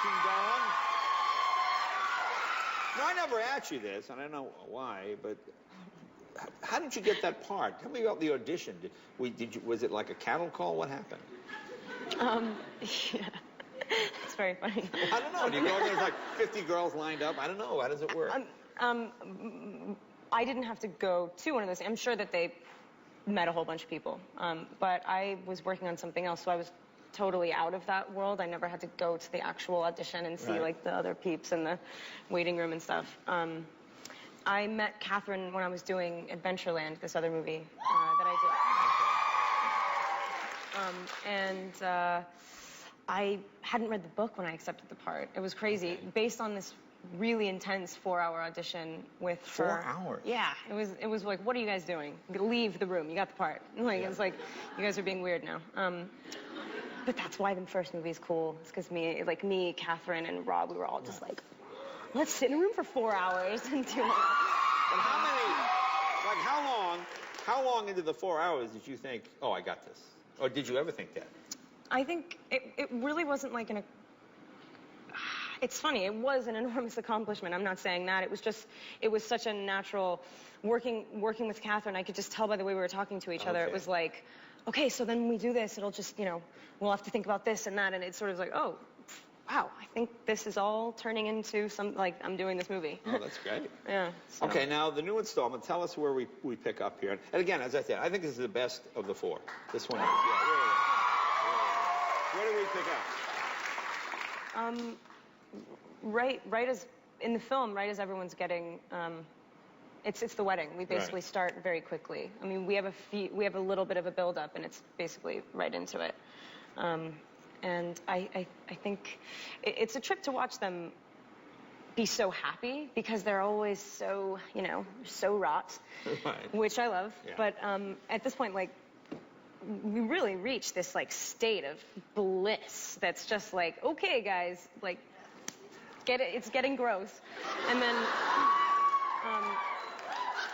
Breaking Dawn. Now, I never asked you this, and I don't know why, but how did you get that part? Tell me about the audition. Was it like a cattle call? What happened? Yeah. It's very funny. Well, I don't know. Do you go there's like 50 girls lined up? I don't know. How does it work? I didn't have to go to one of those. I'm sure that they met a whole bunch of people. But I was working on something else, so I was totally out of that world. I never had to go to the actual audition and see like the other peeps in the waiting room and stuff. I met Catherine when I was doing Adventureland, this other movie that I did. I hadn't read the book when I accepted the part. It was crazy. Okay. Based on this really intense 4-hour audition with 4 hours? Yeah. It was like, what are you guys doing? Leave the room. You got the part. Like, it's like, you guys are being weird now. But that's why the first movie is cool. It's because me, Catherine, and Rob, we were all just like, let's sit in a room for 4 hours and do it. And how long into the 4 hours did you think, oh, I got this? Or did you ever think that? I think it really wasn't like it's funny, it was an enormous accomplishment. I'm not saying that. It was such a natural, working with Catherine, I could just tell by the way we were talking to each other. It was like, okay, so then when we do this, it'll just, we'll have to think about this and that. And it's sort of like, oh, wow, I think this is all turning into I'm doing this movie. Oh, that's great. Yeah. So. Okay, now the new installment, tell us where we pick up here. And again, as I said, I think this is the best of the four. This one is, where do we pick up? Right as in the film, right as everyone's getting, it's the wedding. We basically start very quickly. I mean, we have a little bit of a build up, and it's basically right into it. And I think it's a trip to watch them be so happy because they're always so so wrought, which I love. Yeah. But at this point, we really reach this state of bliss that's just okay, guys, get it. It's getting gross, and then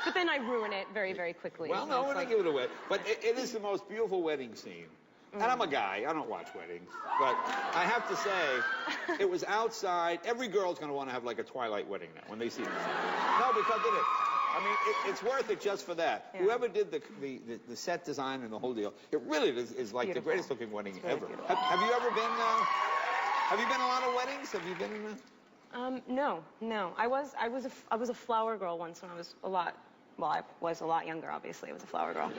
but then I ruin it very, very quickly. Well, no, we're not giving it away. But it is the most beautiful wedding scene. And I'm a guy. I don't watch weddings. But I have to say, it was outside. Every girl's going to want to have a Twilight wedding now when they see this. No, because of it. I mean, it's worth it just for that. Yeah. Whoever did the set design and the whole deal, it really is like the greatest looking wedding ever. Have you ever been? Have you been to a lot of weddings? Have you been in a? No. I was a flower girl once when I was a lot younger. Obviously, I was a flower girl.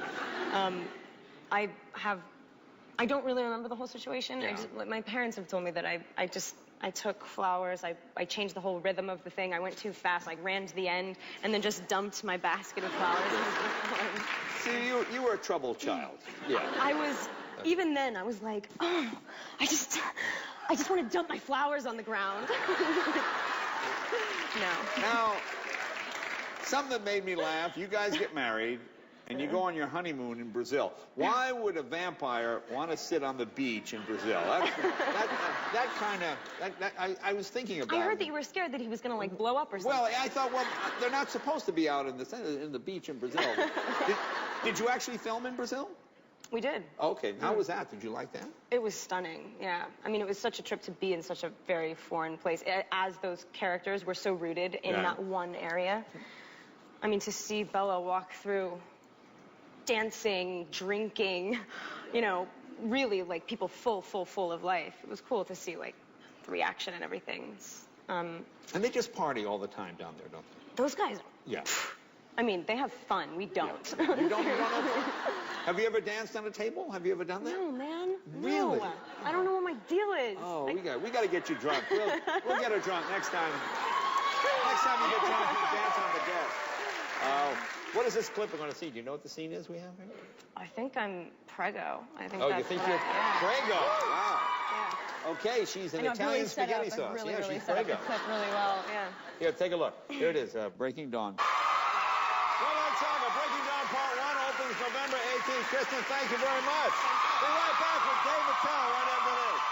I don't really remember the whole situation. Yeah. My parents have told me that I took flowers. I changed the whole rhythm of the thing. I went too fast. I ran to the end and then just dumped my basket of flowers. See, you were a troubled child. Yeah. I was. Even then, I was like, oh, I just want to dump my flowers on the ground. No. Now, something that made me laugh. You guys get married. And you go on your honeymoon in Brazil. Why would a vampire want to sit on the beach in Brazil? I was thinking about it. I heard that you were scared that he was going to blow up or something. Well, I thought, they're not supposed to be out in the beach in Brazil. Did you actually film in Brazil? We did. Okay. How was that? Did you like that? It was stunning, yeah. I mean, it was such a trip to be in such a very foreign place, as those characters were so rooted in that one area. I mean, to see Bella walk through dancing, drinking, really people full of life. It was cool to see the reaction and everything. And they just party all the time down there, don't they? Those guys. Yeah. I mean, they have fun. We don't. Yeah. You don't have fun? Have you ever danced on a table? Have you ever done that? No, man. Really? No. I don't know what my deal is. Oh, we got to get you drunk. We'll get her drunk next time. Next time you get drunk, you dance on the desk. What is this clip we're going to see? Do you know what the scene is we have here? I think I'm Prego. You think you're Prego? Wow. Yeah. Okay, she's an Italian spaghetti sauce. Really, yeah, really she's set Prego. up the clip really well. Yeah. Here, take a look. Here it is, Breaking Dawn. Twilight Saga, Breaking Dawn Part 1 opens November 18th. Kristen, thank you very much. We'll be right back with Dave Attell right after this.